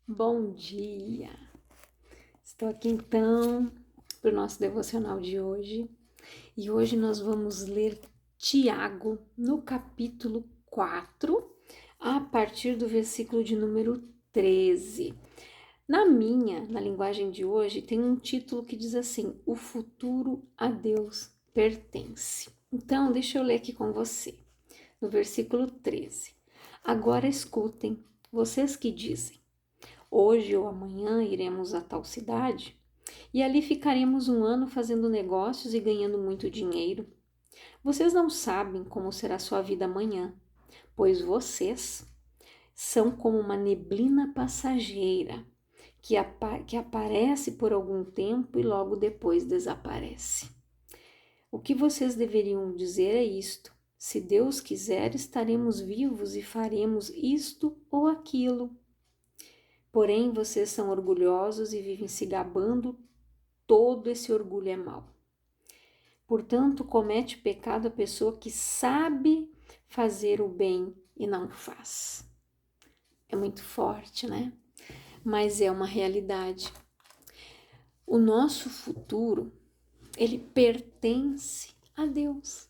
Bom dia! Estou aqui então para o nosso devocional de hoje e hoje nós vamos ler Tiago no capítulo 4, a partir do versículo de número 13. Na linguagem de hoje, tem um título que diz assim: O futuro a Deus pertence. Então, deixa eu ler aqui com você, no versículo 13. Agora escutem, vocês que dizem: hoje ou amanhã iremos a tal cidade e ali ficaremos um ano fazendo negócios e ganhando muito dinheiro. Vocês não sabem como será sua vida amanhã, pois vocês são como uma neblina passageira que aparece por algum tempo e logo depois desaparece. O que vocês deveriam dizer é isto: se Deus quiser, estaremos vivos e faremos isto ou aquilo. Porém, vocês são orgulhosos e vivem se gabando, todo esse orgulho é mau. Portanto, comete pecado a pessoa que sabe fazer o bem e não faz. É muito forte, né? Mas é uma realidade. O nosso futuro, ele pertence a Deus.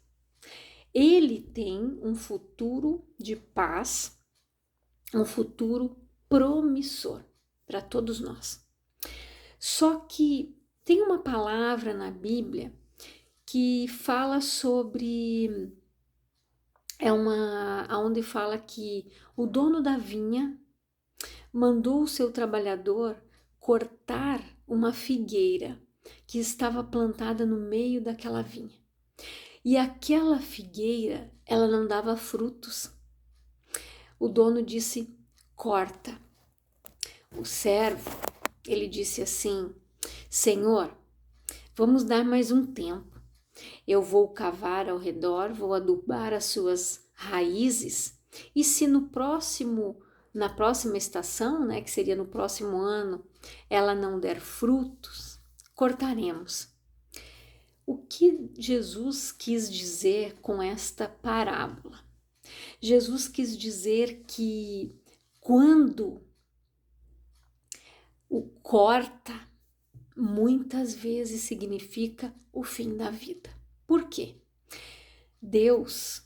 Ele tem um futuro de paz, um futuro promissor para todos nós. Só que tem uma palavra na Bíblia que fala sobre onde fala que o dono da vinha mandou o seu trabalhador cortar uma figueira que estava plantada no meio daquela vinha. E aquela figueira, ela não dava frutos. O dono disse: corta. O servo, ele disse assim: Senhor, vamos dar mais um tempo. Eu vou cavar ao redor, vou adubar as suas raízes, e se na próxima estação, né, que seria no próximo ano, ela não der frutos, cortaremos. O que Jesus quis dizer com esta parábola? Jesus quis dizer que quando o corta, muitas vezes significa o fim da vida. Por quê? Deus,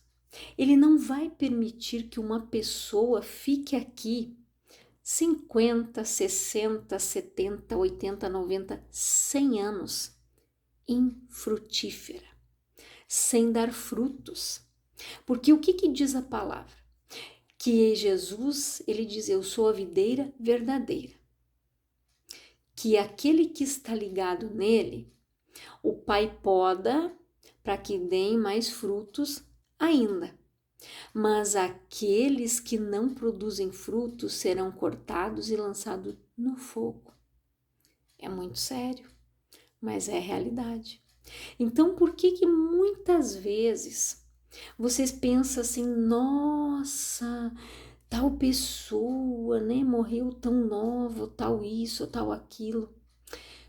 ele não vai permitir que uma pessoa fique aqui 50, 60, 70, 80, 90, 100 anos infrutífera, sem dar frutos. Porque o que diz a palavra? Que Jesus, ele diz: eu sou a videira verdadeira. Que aquele que está ligado nele, o Pai poda para que deem mais frutos ainda. Mas aqueles que não produzem frutos serão cortados e lançados no fogo. É muito sério, mas é realidade. Então, por que muitas vezes vocês pensam assim: nossa, tal pessoa, né, morreu tão nova, tal isso, tal aquilo?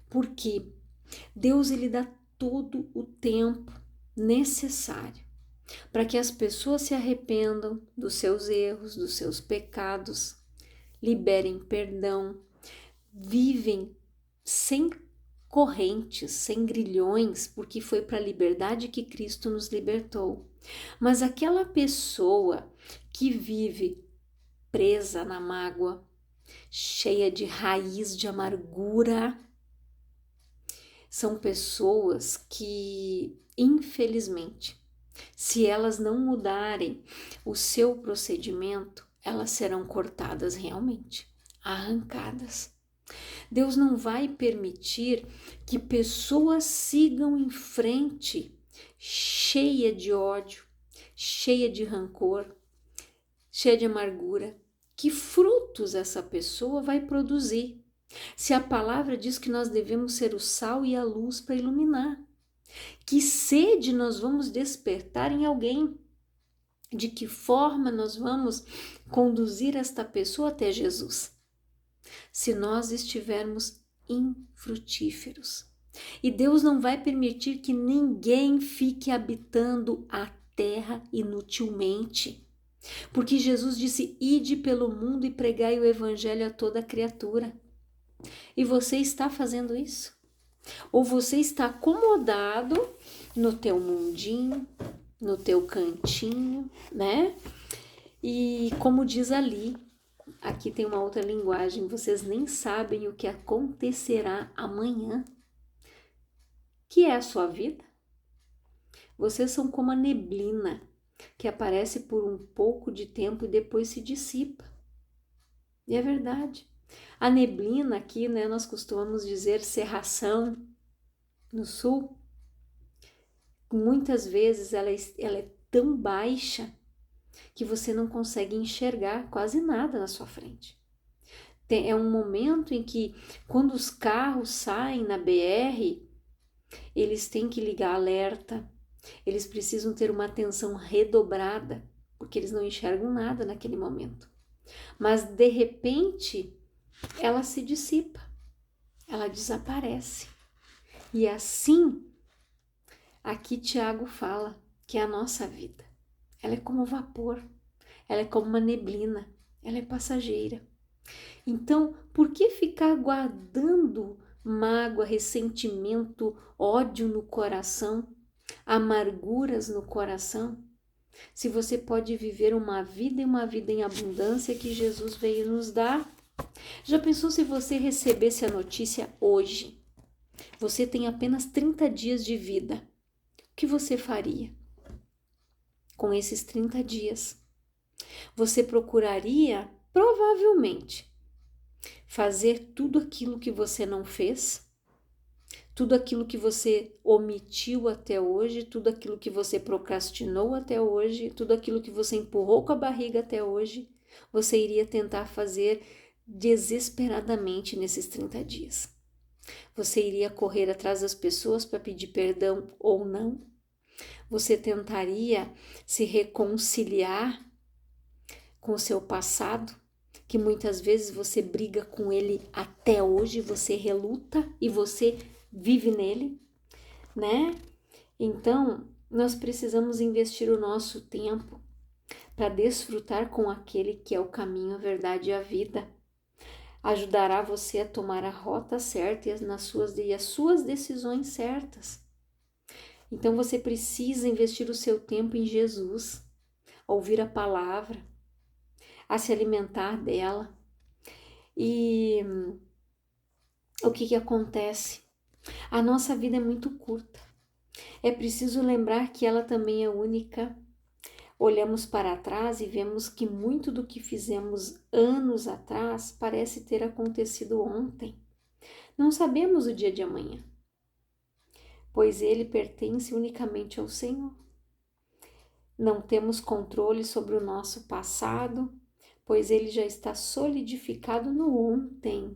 Porque Deus, ele dá todo o tempo necessário para que as pessoas se arrependam dos seus erros, dos seus pecados, liberem perdão, vivem sem correntes, sem grilhões, porque foi para a liberdade que Cristo nos libertou. Mas aquela pessoa que vive presa na mágoa, cheia de raiz de amargura, são pessoas que, infelizmente, se elas não mudarem o seu procedimento, elas serão cortadas realmente, arrancadas. Deus não vai permitir que pessoas sigam em frente, cheia de ódio, cheia de rancor, cheia de amargura. Que frutos essa pessoa vai produzir? Se a palavra diz que nós devemos ser o sal e a luz para iluminar. Que sede nós vamos despertar em alguém? De que forma nós vamos conduzir esta pessoa até Jesus? Se nós estivermos infrutíferos. E Deus não vai permitir que ninguém fique habitando a terra inutilmente. Porque Jesus disse: ide pelo mundo e pregai o evangelho a toda criatura. E você está fazendo isso? Ou você está acomodado no teu mundinho, no teu cantinho, né? E como diz ali, aqui tem uma outra linguagem, vocês nem sabem o que acontecerá amanhã, que é a sua vida. Vocês são como a neblina, que aparece por um pouco de tempo e depois se dissipa. E é verdade. A neblina aqui, né, nós costumamos dizer cerração no sul. Muitas vezes ela é tão baixa que você não consegue enxergar quase nada na sua frente. É um momento em que, quando os carros saem na BR, eles têm que ligar alerta, eles precisam ter uma atenção redobrada, porque eles não enxergam nada naquele momento. Mas, de repente, ela se dissipa, ela desaparece. E assim, aqui Tiago fala que é a nossa vida. Ela é como vapor, ela é como uma neblina, ela é passageira. Então, por que ficar guardando mágoa, ressentimento, ódio no coração, amarguras no coração, se você pode viver uma vida e uma vida em abundância que Jesus veio nos dar? Já pensou se você recebesse a notícia hoje? Você tem apenas 30 dias de vida. O que você faria com esses 30 dias? Você procuraria, provavelmente, fazer tudo aquilo que você não fez, tudo aquilo que você omitiu até hoje, tudo aquilo que você procrastinou até hoje, tudo aquilo que você empurrou com a barriga até hoje, você iria tentar fazer desesperadamente nesses 30 dias. Você iria correr atrás das pessoas para pedir perdão ou não? Você tentaria se reconciliar com o seu passado, que muitas vezes você briga com ele até hoje, você reluta e você vive nele, né? Então, nós precisamos investir o nosso tempo para desfrutar com aquele que é o caminho, a verdade e a vida. Ajudará você a tomar a rota certa e as suas decisões certas. Então, você precisa investir o seu tempo em Jesus, a ouvir a palavra, a se alimentar dela. E o que acontece? A nossa vida é muito curta. É preciso lembrar que ela também é única. Olhamos para trás e vemos que muito do que fizemos anos atrás parece ter acontecido ontem. Não sabemos o dia de amanhã, pois ele pertence unicamente ao Senhor. Não temos controle sobre o nosso passado, pois ele já está solidificado no ontem.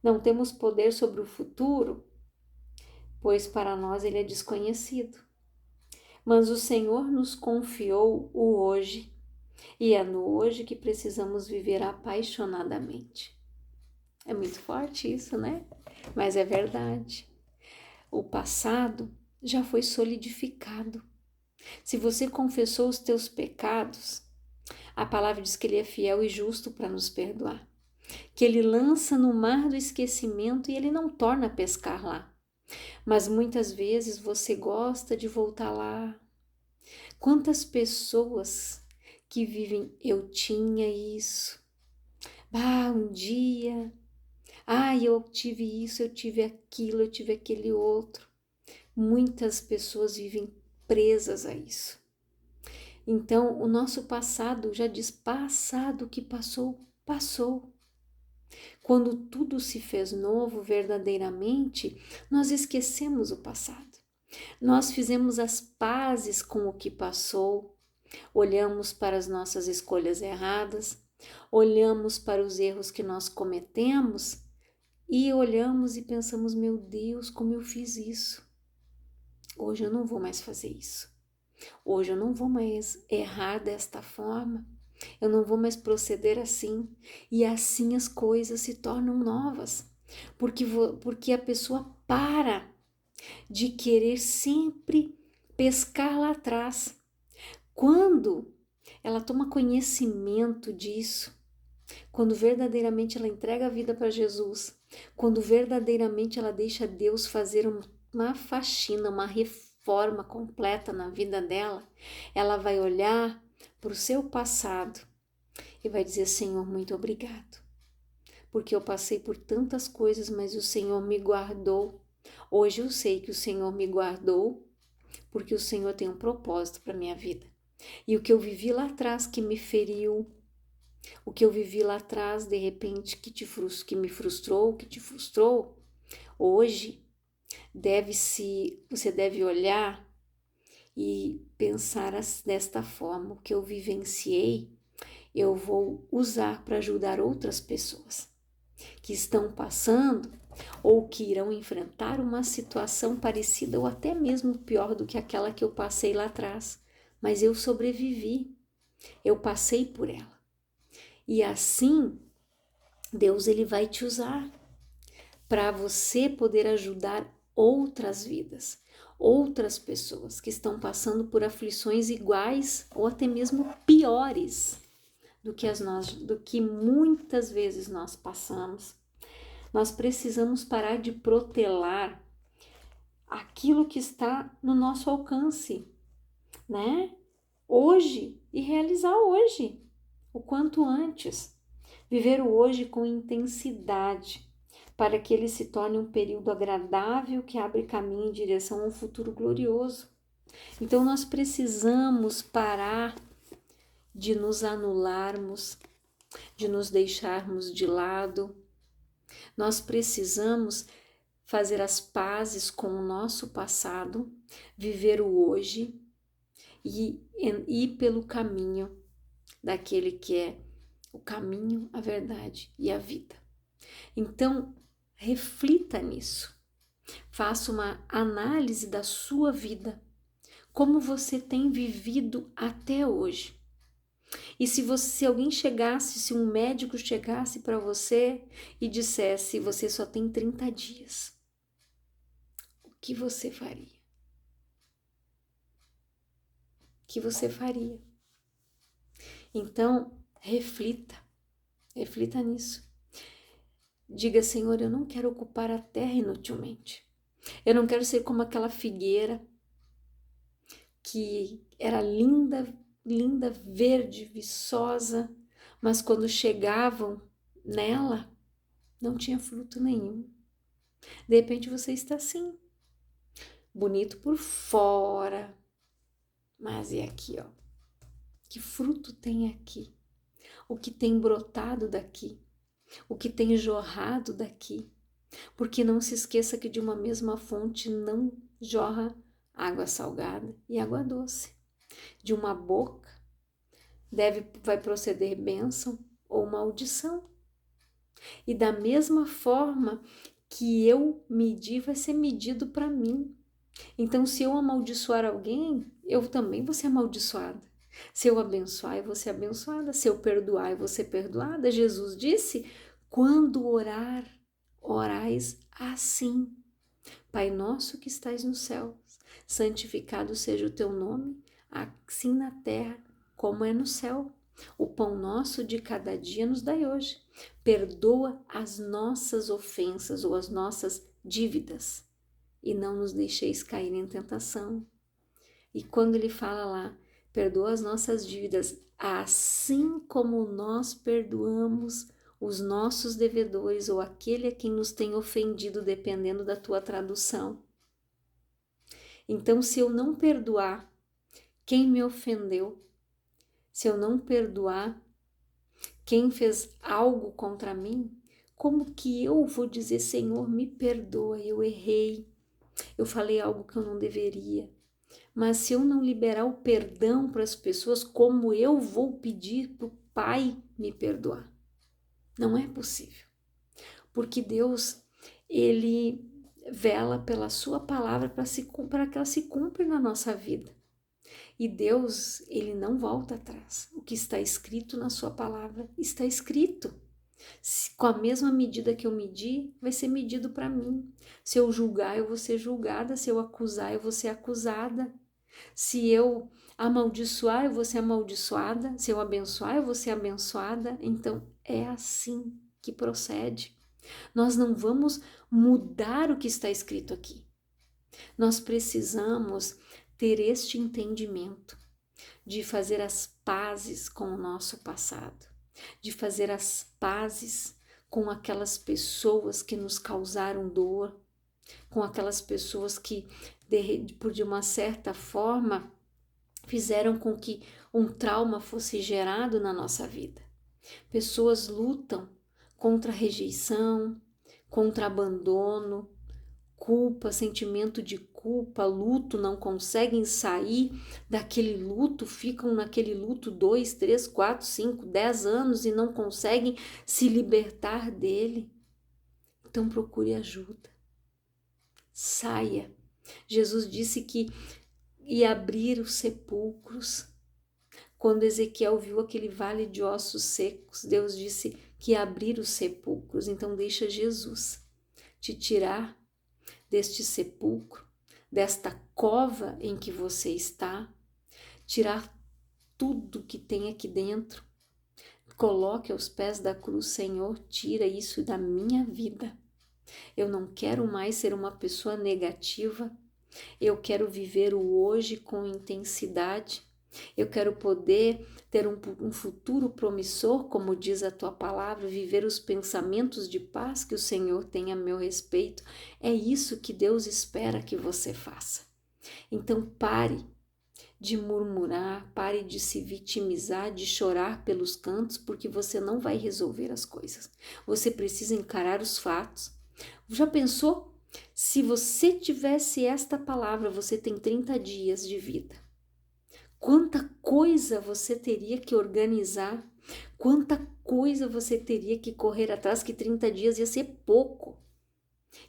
Não temos poder sobre o futuro, pois para nós ele é desconhecido. Mas o Senhor nos confiou o hoje, e é no hoje que precisamos viver apaixonadamente. É muito forte isso, né? Mas é verdade. O passado já foi solidificado. Se você confessou os teus pecados, a palavra diz que ele é fiel e justo para nos perdoar, que ele lança no mar do esquecimento e ele não torna a pescar lá. Mas muitas vezes você gosta de voltar lá. Quantas pessoas que vivem, eu tinha isso, um dia, eu tive isso, eu tive aquilo, eu tive aquele outro. Muitas pessoas vivem presas a isso. Então, o nosso passado já diz: passado que passou, passou. Quando tudo se fez novo verdadeiramente, nós esquecemos o passado. Nós fizemos as pazes com o que passou, olhamos para as nossas escolhas erradas, olhamos para os erros que nós cometemos e olhamos e pensamos: meu Deus, como eu fiz isso. Hoje eu não vou mais fazer isso. Hoje eu não vou mais errar desta forma. Eu não vou mais proceder assim. E assim as coisas se tornam novas. Porque a pessoa para de querer sempre pescar lá atrás. Quando ela toma conhecimento disso, quando verdadeiramente ela entrega a vida para Jesus, quando verdadeiramente ela deixa Deus fazer uma faxina, uma reforma completa na vida dela, ela vai olhar para o seu passado e vai dizer: Senhor, muito obrigado, porque eu passei por tantas coisas, mas o Senhor me guardou. Hoje eu sei que o Senhor me guardou porque o Senhor tem um propósito para minha vida. E o que eu vivi lá atrás que me feriu, o que eu vivi lá atrás, de repente, que me frustrou, que te frustrou, hoje você deve olhar e pensar desta forma: o que eu vivenciei, eu vou usar para ajudar outras pessoas que estão passando ou que irão enfrentar uma situação parecida ou até mesmo pior do que aquela que eu passei lá atrás. Mas eu sobrevivi, eu passei por ela. E assim, Deus ele vai te usar para você poder ajudar outras vidas, outras pessoas que estão passando por aflições iguais ou até mesmo piores do que muitas vezes nós passamos. Nós precisamos parar de protelar aquilo que está no nosso alcance, né? Hoje, e realizar hoje, o quanto antes. Viver o hoje com intensidade, para que ele se torne um período agradável que abre caminho em direção a um futuro glorioso. Então nós precisamos parar de nos anularmos, de nos deixarmos de lado. Nós precisamos fazer as pazes com o nosso passado, viver o hoje e ir pelo caminho daquele que é o caminho, a verdade e a vida. Então, reflita nisso. Faça uma análise da sua vida, como você tem vivido até hoje. E se alguém chegasse, se um médico chegasse para você e dissesse: você só tem 30 dias, o que você faria? O que você faria? Então, reflita nisso. Diga: Senhor, eu não quero ocupar a terra inutilmente. Eu não quero ser como aquela figueira que era linda, linda, verde, viçosa, mas quando chegavam nela, não tinha fruto nenhum. De repente você está assim, bonito por fora, mas e aqui, ó? Que fruto tem aqui? O que tem brotado daqui? O que tem jorrado daqui? Porque não se esqueça que de uma mesma fonte não jorra água salgada e água doce. De uma boca vai proceder bênção ou maldição. E da mesma forma que eu medi, vai ser medido para mim. Então, se eu amaldiçoar alguém, eu também vou ser amaldiçoada. Se eu abençoar, eu vou ser abençoada. Se eu perdoar, eu vou ser perdoada. Jesus disse: quando orar, orais assim: Pai nosso que estais nos céus, santificado seja o teu nome, assim na terra como é no céu. O pão nosso de cada dia nos dai hoje. Perdoa as nossas ofensas ou as nossas dívidas e não nos deixeis cair em tentação. E quando ele fala lá, perdoa as nossas dívidas, assim como nós perdoamos os nossos devedores ou aquele a quem nos tem ofendido, dependendo da tua tradução. Então, se eu não perdoar quem me ofendeu, se eu não perdoar quem fez algo contra mim, como que eu vou dizer: Senhor, me perdoa, eu errei, eu falei algo que eu não deveria? Mas se eu não liberar o perdão para as pessoas, como eu vou pedir para o Pai me perdoar? Não é possível. Porque Deus, ele vela pela sua palavra para que ela se cumpra na nossa vida. E Deus, ele não volta atrás. O que está escrito na sua palavra está escrito. Com a mesma medida que eu medi, vai ser medido para mim. Se eu julgar, eu vou ser julgada. Se eu acusar, eu vou ser acusada. Se eu amaldiçoar, eu vou ser amaldiçoada. Se eu abençoar, eu vou ser abençoada. Então, é assim que procede. Nós não vamos mudar o que está escrito aqui. Nós precisamos ter este entendimento de fazer as pazes com o nosso passado, de fazer as pazes com aquelas pessoas que nos causaram dor, com aquelas pessoas que, de uma certa forma, fizeram com que um trauma fosse gerado na nossa vida. Pessoas lutam contra a rejeição, contra abandono, culpa, sentimento de culpa, luto, não conseguem sair daquele luto, ficam naquele luto 2, 3, 4, 5, 10 anos e não conseguem se libertar dele. Então procure ajuda. Saia. Jesus disse que ia abrir os sepulcros. Quando Ezequiel viu aquele vale de ossos secos, Deus disse que ia abrir os sepulcros. Então deixa Jesus te tirar deste sepulcro, desta cova em que você está, tirar tudo que tem aqui dentro. Coloque aos pés da cruz, Senhor, tira isso da minha vida. Eu não quero mais ser uma pessoa negativa. Eu quero viver o hoje com intensidade. Eu quero poder ter um futuro promissor, como diz a tua palavra, viver os pensamentos de paz que o Senhor tem a meu respeito. É isso que Deus espera que você faça. Então pare de murmurar, pare de se vitimizar, de chorar pelos cantos, porque você não vai resolver as coisas. Você precisa encarar os fatos. Já pensou? Se você tivesse esta palavra, você tem 30 dias de vida. Quanta coisa você teria que organizar, quanta coisa você teria que correr atrás, que 30 dias ia ser pouco.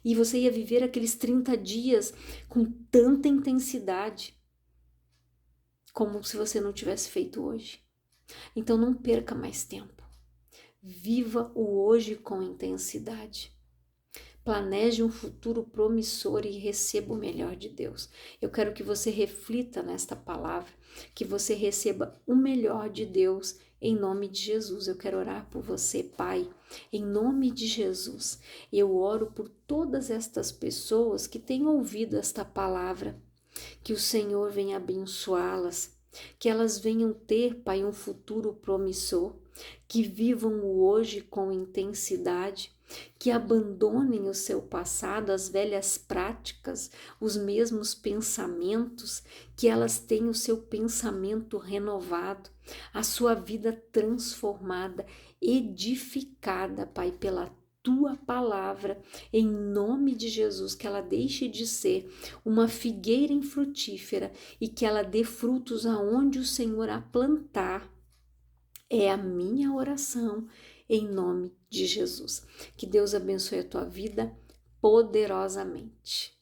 E você ia viver aqueles 30 dias com tanta intensidade, como se você não tivesse feito hoje. Então não perca mais tempo. Viva o hoje com intensidade. Planeje um futuro promissor e receba o melhor de Deus. Eu quero que você reflita nesta palavra, que você receba o melhor de Deus em nome de Jesus. Eu quero orar por você, Pai, em nome de Jesus. Eu oro por todas estas pessoas que têm ouvido esta palavra, que o Senhor venha abençoá-las, que elas venham ter, Pai, um futuro promissor, que vivam o hoje com intensidade, que abandonem o seu passado, as velhas práticas, os mesmos pensamentos, que elas tenham o seu pensamento renovado, a sua vida transformada, edificada, Pai, pela tua palavra, em nome de Jesus, que ela deixe de ser uma figueira infrutífera e que ela dê frutos aonde o Senhor a plantar. É a minha oração em nome de Jesus. Que Deus abençoe a tua vida poderosamente.